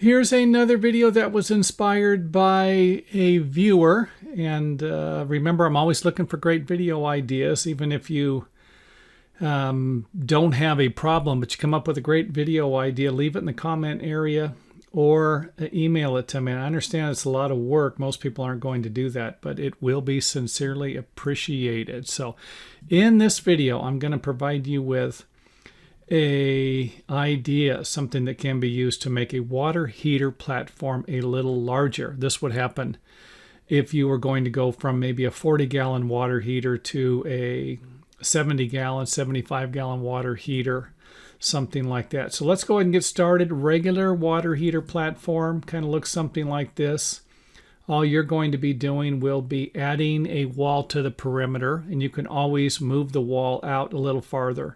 Here's another video that was inspired by a viewer. And remember, I'm always looking for great video ideas, even if you don't have a problem, but you come up with a great video idea, leave it in the comment area or email it to me. I understand it's a lot of work. Most people aren't going to do that, but it will be sincerely appreciated. So in this video, I'm going to provide you with a idea, something that can be used to make a water heater platform a little larger. This would happen if you were going to go from maybe a 40-gallon water heater to a 70-gallon, 75-gallon water heater, something like that. So let's go ahead and get started. Regular water heater platform kind of looks something like this. All you're going to be doing will be adding a wall to the perimeter, and you can always move the wall out a little farther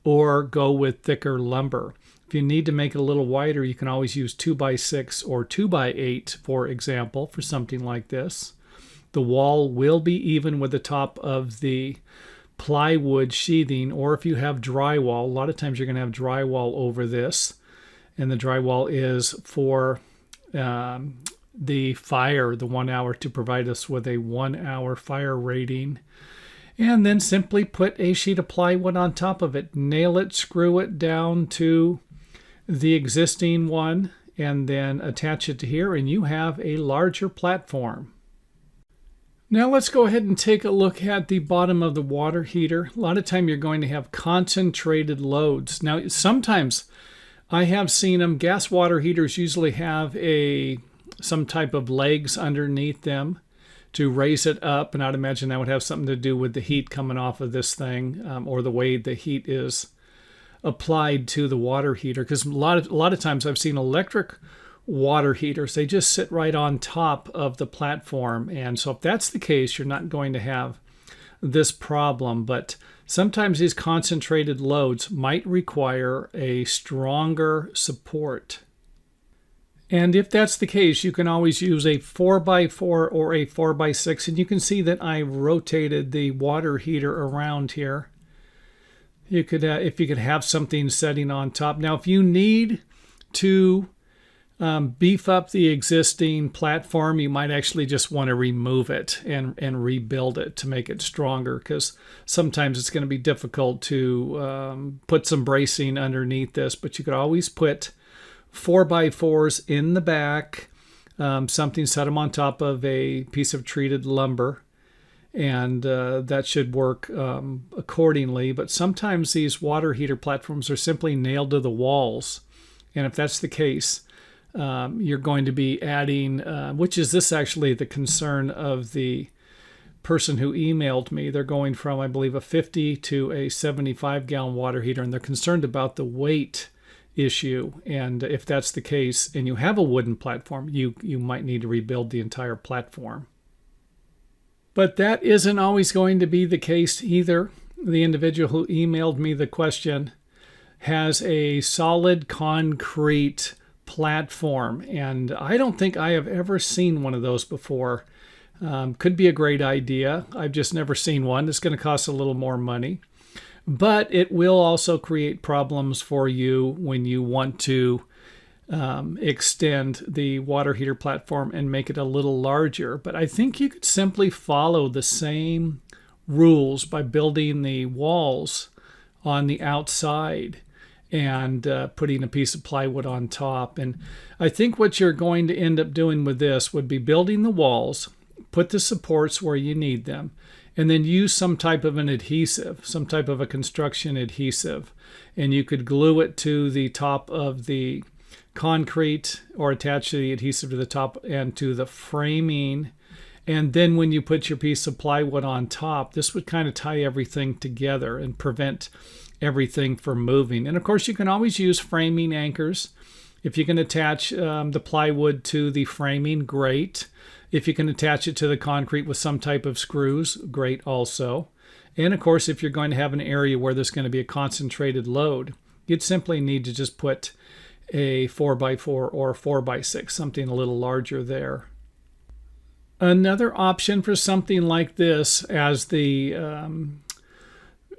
or go with thicker lumber. If you need to make it a little wider, you can always use 2x6 or 2x8, for example, for something like this. The wall will be even with the top of the plywood sheathing, or if you have drywall, a lot of times you're going to have drywall over this, and the drywall is for the fire, the 1 hour, to provide us with a 1 hour fire rating. And then simply put a sheet of plywood on top of it, nail it, screw it down to the existing one, and then attach it to here, and you have a larger platform. Now let's go ahead and take a look at the bottom of the water heater. A lot of time you're going to have concentrated loads. Now sometimes I have seen them, gas water heaters usually have some type of legs underneath them to raise it up, and I'd imagine that would have something to do with the heat coming off of this thing, or the way the heat is applied to the water heater. Because a lot of times I've seen electric water heaters, they just sit right on top of the platform, and so if that's the case, you're not going to have this problem. But sometimes these concentrated loads might require a stronger support. And if that's the case, you can always use a 4x4 or a 4x6. And you can see that I rotated the water heater around here. You could, if you could have something setting on top. Now, if you need to beef up the existing platform, you might actually just want to remove it and rebuild it to make it stronger, because sometimes it's going to be difficult to put some bracing underneath this. But you could always put 4x4s in the back, something, set them on top of a piece of treated lumber, and that should work accordingly. But sometimes these water heater platforms are simply nailed to the walls, and if that's the case, you're going to be adding, which is this actually the concern of the person who emailed me. They're going from, I believe, a 50 to a 75-gallon water heater, and they're concerned about the weight issue. And if that's the case and you have a wooden platform, you might need to rebuild the entire platform. But that isn't always going to be the case either. The individual who emailed me the question has a solid concrete platform, and I don't think I have ever seen one of those before. Could be a great idea. I've just never seen one. It's going to cost a little more money, but it will also create problems for you when you want to extend the water heater platform and make it a little larger. But I think you could simply follow the same rules by building the walls on the outside and putting a piece of plywood on top. And I think what you're going to end up doing with this would be building the walls, put the supports where you need them, and then use some type of an adhesive, some type of a construction adhesive. And you could glue it to the top of the concrete or attach the adhesive to the top and to the framing. And then when you put your piece of plywood on top, this would kind of tie everything together and prevent everything from moving. And of course, you can always use framing anchors. If you can attach the plywood to the framing, great. If you can attach it to the concrete with some type of screws, great also. And of course, if you're going to have an area where there's going to be a concentrated load, you'd simply need to just put a 4x4 or 4x6, something a little larger there. Another option for something like this, as the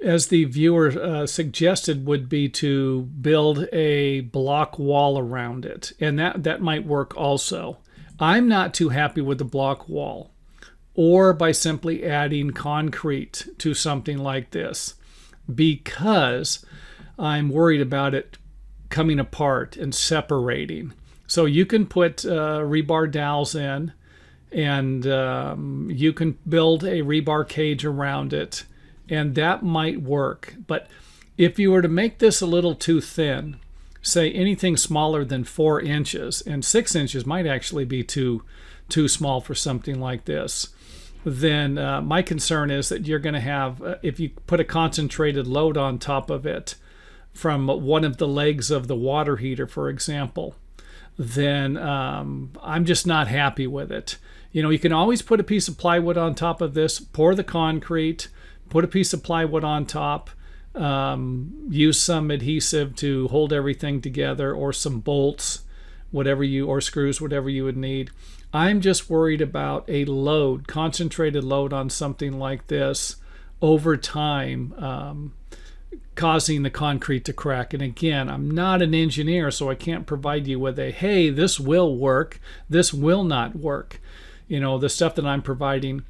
as the viewer suggested, would be to build a block wall around it, and that might work also. I'm not too happy with the block wall, or by simply adding concrete to something like this, because I'm worried about it coming apart and separating. So you can put rebar dowels in, and you can build a rebar cage around it, and that might work. But if you were to make this a little too thin, say anything smaller than 4 inches, and 6 inches might actually be too small for something like this, then my concern is that you're going to have, if you put a concentrated load on top of it from one of the legs of the water heater, for example, then I'm just not happy with it. You know, you can always put a piece of plywood on top of this, pour the concrete, put a piece of plywood on top, use some adhesive to hold everything together, or some bolts, or screws, whatever you would need. I'm just worried about a load, concentrated load on something like this over time, causing the concrete to crack. And again, I'm not an engineer, so I can't provide you with a, hey, this will work, this will not work. You know, the stuff that I'm providing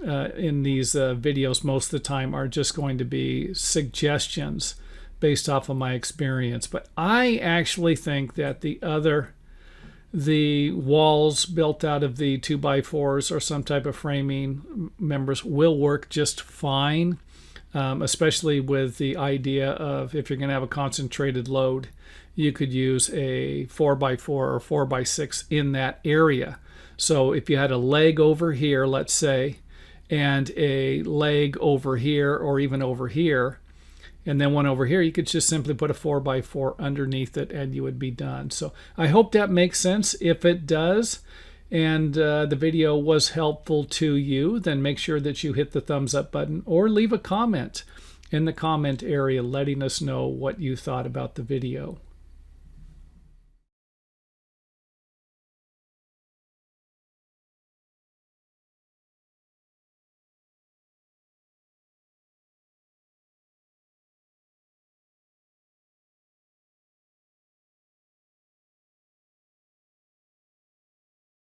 in these videos most of the time are just going to be suggestions based off of my experience. But I actually think that the walls built out of the 2x4s or some type of framing members will work just fine, especially with the idea of, if you're going to have a concentrated load, you could use a 4x4 or 4x6 in that area. So if you had a leg over here, let's say, and a leg over here, or even over here, and then one over here, you could just simply put a 4x4 underneath it and you would be done. So I hope that makes sense. If it does, and the video was helpful to you, then make sure that you hit the thumbs up button, or leave a comment in the comment area letting us know what you thought about the video.